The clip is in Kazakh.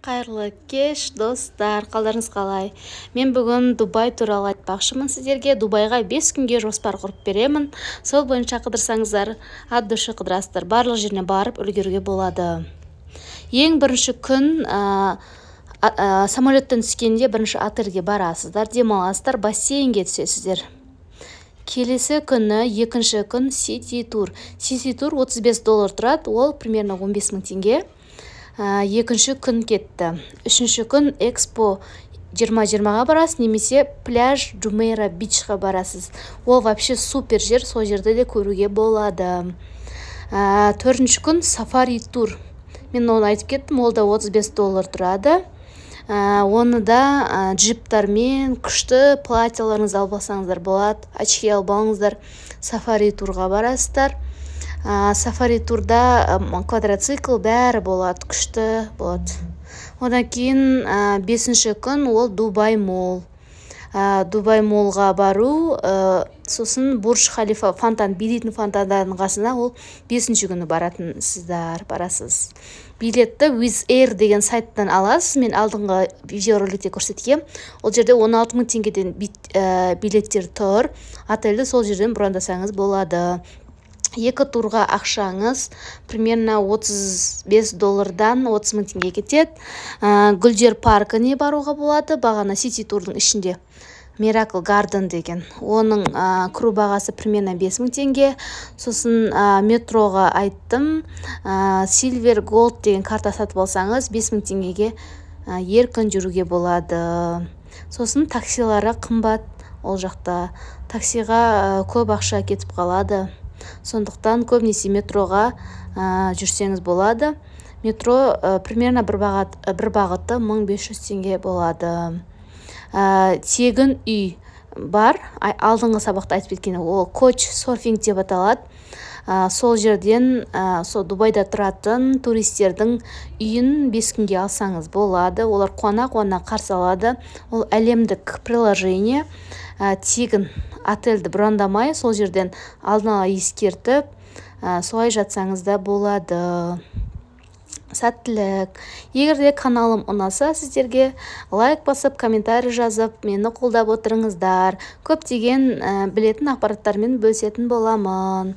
Қайырлы кеш, достар, қалдарыңыз қалай? Мен бүгін Дубай туралы айтпақшымын сіздерге. Дубайға 5 күнге жоспар құрып беремін. Сол бойынша қыдырсаңыздар, ат дұшы қыдырасыздар. Барлық жеріне барып үлгеруге болады. Ең бірінші күн самолеттен түскенде бірінші отельге барасыздар, демаласыздар, бассейнге түсесіздер. Келесі күні, екінші күн Сити тур. Сити тур $35 тұрады, ол примерно 15 000 теңге. Екінші күн кетті. Үшінші күн Экспо 2020-ға барасыз, немесе пляж Джумейра бичқа барасыз. Ол вообще супер жер, сол жерде де көруге болады. Төртінші күн сафари тур. Мен оны айтып кеттім, ол да $35 тұрады. Оны да джиптармен күшті платьяларыңызды алып алсаңыздар болады, очки алып алыңыздар, сафари турға барасыздар. Сафари турда квадроцикл бәрі болады, күшті болады. Одан кейін 5-ші күн ол Дубай мол. Дубай молға бару, сосын Бурж Халифа фонтан, билейтін фонтандардың қасына ол 5-ші күні барасыз. Билетті Wizz Air деген сайттан аласыз. Мен алдыңғы видеороликте көрсеткем. Ол жерде 16 000 теңгеден билеттер тұр. Отельді сол жерден брондасаңыз болады. Екі турға ақшаңыз примерно $35-дан 30 000 теңге кетеді. Гүлдер паркіне баруға болады. Бағана Сити турдың ішінде Miracle Garden деген. Оның кіру бағасы примерно 5 000 теңге. Сосын метроға айттым. Silver Gold деген карта сатып алсаңыз 5 000 теңгеге еркін жүруге болады. Сосын таксилары қымбат. Ол жақта таксиға көп ақша кетіп қалады. Сондықтан көбінесе метроға жүрсеңіз болады. Метро примерно бір бағыты 1500 теңге болады. Тегін үй бар. Алдыңғы сабақта айтып кеткен, ол коуч серфинг деп аталады. Сол жерден сол Дубайда тұратын туристердің үйін 5 күнге алсаңыз болады. Олар қуана-қуана қарсы алады. Ол әлемдік приложение. Тегін отельді брондамай, сол жерден алдын ала ескертіп, солай жатсаңыз да болады. Сәттілік. Егер де каналым ұнаса, сіздерге лайк басып, комментарий жазып, мені қолдап отырыңыздар. Көптеген білетін ақпараттармен бөлісетін боламын.